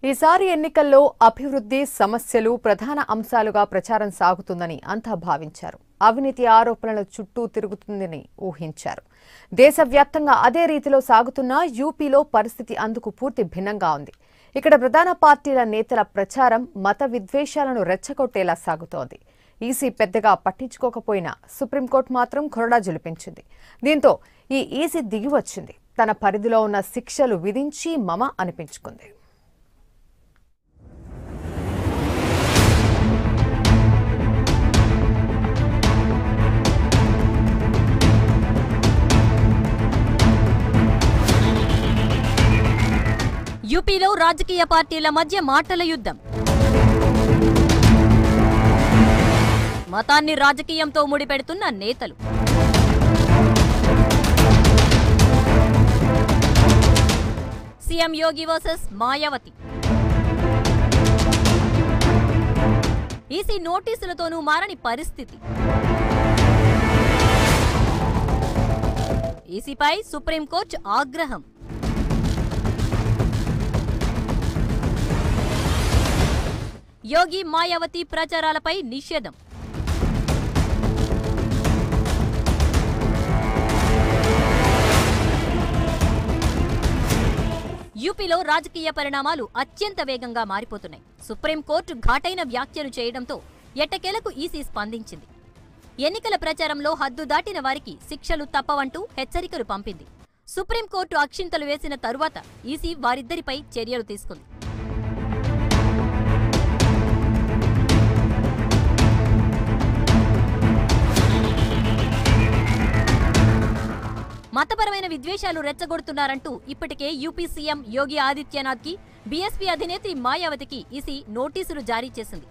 ఈసారి ఎన్నికల్లో అభివృద్ధి సమస్యలు ప్రధాన అంశాలుగా ప్రచారం సాగుతుందని అంతా భావించారు. అవినీతి ఆరోపణల చుట్టూ తిరుగుతుందని ఊహించారు. దేశవ్యాప్తంగా అదే రీతిలో సాగుతున్న యూపీలో పరిస్థితి అందుకు పూర్తి భిన్నంగా ఉంది. ఇక్కడ ప్రధాన పార్టీల నేతల ప్రచారం మత విద్వేషాలను రెచ్చగొట్టేలా సాగుతోంది. ఈసీ పెద్దగా పట్టించుకోకపోయినా సుప్రీంకోర్టు మాత్రం కొరడా జులిపించింది. దీంతో ఈ ఈసీ దిగివచ్చింది. తన పరిధిలో ఉన్న శిక్షలు విధించి మమ అనిపించుకుంది. యూపీలో రాజకీయ పార్టీల మధ్య మాటల యుద్ధం. మతాన్ని రాజకీయంతో ముడిపెడుతున్న నేతలు. సీఎం యోగి వర్సెస్ మాయావతి. ఈసీ నోటీసులతోనూ మారని పరిస్థితి. ఈసీపై సుప్రీంకోర్టు ఆగ్రహం. యోగి మాయావతి ప్రచారాలపై నిషేధం. యూపీలో రాజకీయ పరిణామాలు అత్యంత వేగంగా మారిపోతున్నాయి. సుప్రీంకోర్టు ఘాటైన వ్యాఖ్యలు చేయడంతో ఎట్టకేలకు ఈసీ స్పందించింది. ఎన్నికల ప్రచారంలో హద్దు దాటిన వారికి శిక్షలు తప్పవంటూ హెచ్చరికలు పంపింది. సుప్రీంకోర్టు అక్షింతలు వేసిన తరువాత ఈసీ వారిద్దరిపై చర్యలు తీసుకుంది. మతపరమైన విద్వేషాలు రెచ్చగొడుతున్నారంటూ ఇప్పటికే యూపీ సీఎం యోగి ఆదిత్యనాథ్ కి బీఎస్పీ అధినేత్రి మాయావతికి ఈసీ నోటీసులు జారీ చేసింది.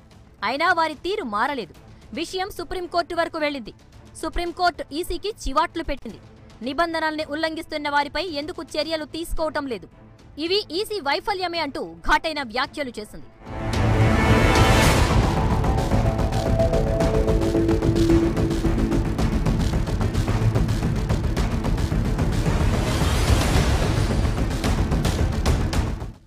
అయినా వారి తీరు మారలేదు. విషయం సుప్రీంకోర్టు వరకు వెళ్లింది. సుప్రీంకోర్టు ఈసీకి చివాట్లు పెట్టింది. నిబంధనల్ని ఉల్లంఘిస్తున్న వారిపై ఎందుకు చర్యలు తీసుకోవటం లేదు, ఇవి ఈసీ వైఫల్యమే అంటూ ఘాటైన వ్యాఖ్యలు చేసింది.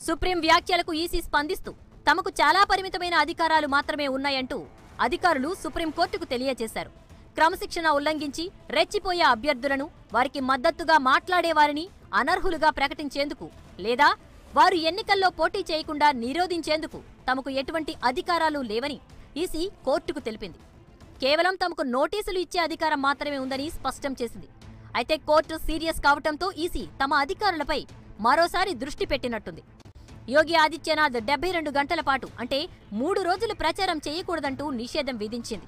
సుప్రీం వ్యాఖ్యలకు ఈసీ స్పందిస్తూ తమకు చాలా పరిమితమైన అధికారాలు మాత్రమే ఉన్నాయంటూ అధికారులు సుప్రీంకోర్టుకు తెలియజేశారు. క్రమశిక్షణ ఉల్లంఘించి రెచ్చిపోయే అభ్యర్థులను, వారికి మద్దతుగా మాట్లాడేవారిని అనర్హులుగా ప్రకటించేందుకు లేదా వారు ఎన్నికల్లో పోటీ చేయకుండా నిరోధించేందుకు తమకు ఎటువంటి అధికారాలు లేవని ఈసీ కోర్టుకు తెలిపింది. కేవలం తమకు నోటీసులు ఇచ్చే అధికారం మాత్రమే ఉందని స్పష్టం చేసింది. అయితే కోర్టు సీరియస్ కావటంతో ఈసీ తమ అధికారులపై మరోసారి దృష్టి పెట్టినట్టుంది. యోగి ఆదిత్యనాథ్ 72 గంటల పాటు అంటే 3 రోజులు ప్రచారం చేయకూడదంటూ నిషేధం విధించింది.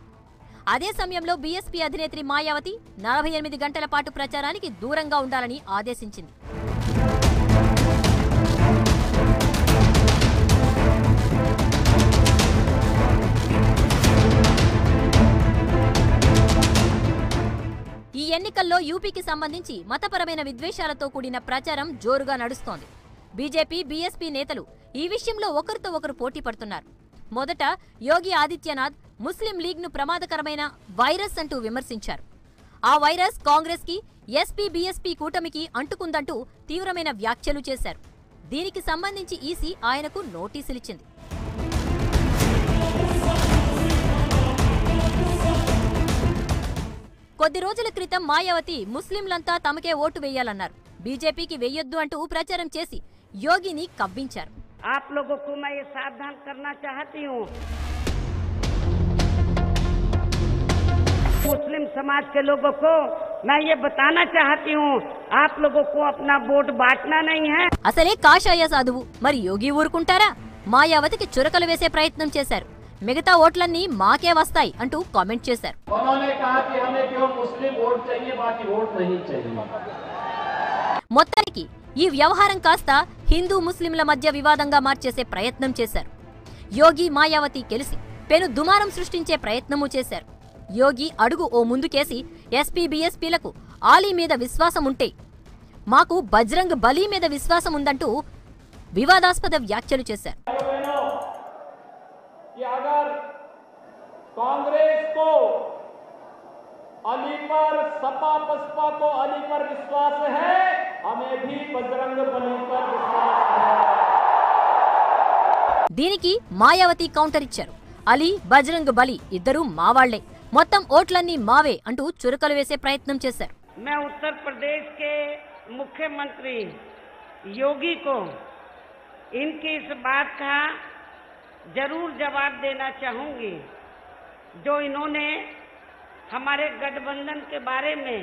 అదే సమయంలో బీఎస్పీ అధినేత్రి మాయావతి 48 గంటల పాటు ప్రచారానికి దూరంగా ఉండాలని ఆదేశించింది. ఈ ఎన్నికల్లో యూపీకి సంబంధించి మతపరమైన విద్వేషాలతో కూడిన ప్రచారం జోరుగా నడుస్తోంది. బీజేపీ, బీఎస్పీ నేతలు ఈ విషయంలో ఒకరితో ఒకరు పోటీ పడుతున్నారు. మొదట యోగి ఆదిత్యనాథ్ ముస్లిం లీగ్ను ప్రమాదకరమైన వైరస్ అంటూ విమర్శించారు. ఆ వైరస్ కాంగ్రెస్ కి, ఎస్పీ బీఎస్పీ కూటమికి అంటుకుందంటూ తీవ్రమైన వ్యాఖ్యలు చేశారు. దీనికి సంబంధించి ఈసీ ఆయనకు నోటీసులిచ్చింది. కొద్ది రోజుల క్రితం మాయావతి ముస్లింలంతా తమకే ఓటు వేయాలన్నారు. బీజేపీకి వేయొద్దు అంటూ ప్రచారం చేసి యోగిని కవ్వించారు. आप लोगों को मैं ये सावधान करना चाहती हूँ, मुस्लिम समाज के लोगों को मैं ये बताना चाहती हूँ, आप लोगों को अपना वोट बांटना नहीं है. అసలే కాషాయ సాధువు, మరి యోగి ఊరుకుంటారా? మాయావతికి చురకలు వేసే ప్రయత్నం చేశారు. మిగతా ఓట్లన్నీ మాకే వస్తాయి అంటూ కామెంట్ చేశారు. మొత్తానికి ఈ వ్యవహారం కాస్త హిందూ ముస్లింల మధ్య వివాదంగా మార్చేసే ప్రయత్నం చేశారు. యోగి మాయావతి కలిసి పెను దుమారం సృష్టించే ప్రయత్నమూ చేశారు. యోగి అడుగు ఓ ముందుకేసి ఎస్పీ బీఎస్పీలకు ఆలీ మీద విశ్వాసం ఉంటే మాకు బజరంగ్ బలీ మీద విశ్వాసం ఉందంటూ వివాదాస్పద వ్యాఖ్యలు చేశారు. अली पर सपा बसपा को अली पर विश्वास है, हमें भी बजरंग बली पर विश्वास है। దీనికి మాయావతి కౌంటర్ ఇచ్చారు. అలీ, బజరంగ్ బలి ఇద్దరూ మావాళ్లే, మొత్తం ఓట్లన్నీ మావే అంటూ చురకలు వేసే ప్రయత్నం చేశారు. मैं उत्तर प्रदेश के मुख्यमंत्री योगी को इनकी इस बात का जरूर जवाब देना चाहूंगी, जो इन्होंने हमारे गठबंधन के बारे में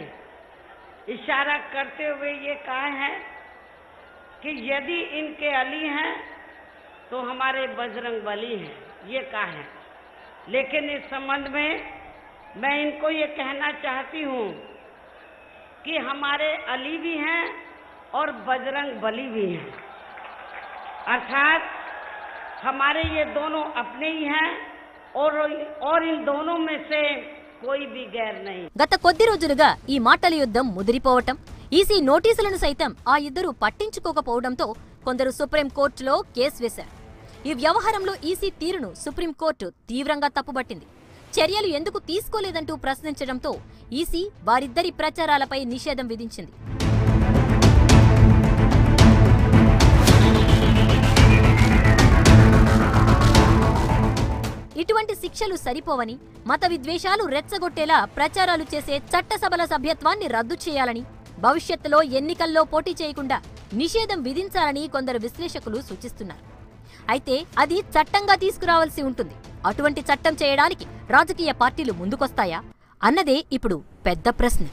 इशारा करते हुए ये कहा है कि यदि इनके अली हैं तो हमारे बजरंग बली हैं, ये कहा है। लेकिन इस संबंध में मैं इनको ये कहना चाहती हूँ कि हमारे अली भी हैं और बजरंग बली भी हैं, अर्थात हमारे ये दोनों अपने ही हैं और इन दोनों में से कोई भी गैर नहीं। గత కొద్ది రోజులుగా ఈ మాటల యుద్ధం ముదిరిపోవటం, ఈసీ నోటీసులను సైతం ఆ ఇద్దరు పట్టించుకోకపోవడంతో కొందరు సుప్రీంకోర్టులో కేసు వేశారు. ఈ వ్యవహారంలో ఈసీ తీరును సుప్రీంకోర్టు తీవ్రంగా తప్పుబట్టింది. చర్యలు ఎందుకు తీసుకోలేదంటూ ప్రశ్నించడంతో ఈసీ వారిద్దరి ప్రచారాలపై నిషేధం విధించింది. ఇటువంటి శిక్షలు సరిపోవని, మత విద్వేషాలు రెచ్చగొట్టేలా ప్రచారాలు చేసే చట్టసభల సభ్యత్వాన్ని రద్దు చేయాలని, భవిష్యత్తులో ఎన్నికల్లో పోటీ చేయకుండా నిషేధం విధించాలని కొందరు విశ్లేషకులు సూచిస్తున్నారు. అయితే అది చట్టంగా తీసుకురావాల్సి ఉంటుంది. అటువంటి చట్టం చేయడానికి రాజకీయ పార్టీలు ముందుకొస్తాయా అన్నదే ఇప్పుడు పెద్ద ప్రశ్న.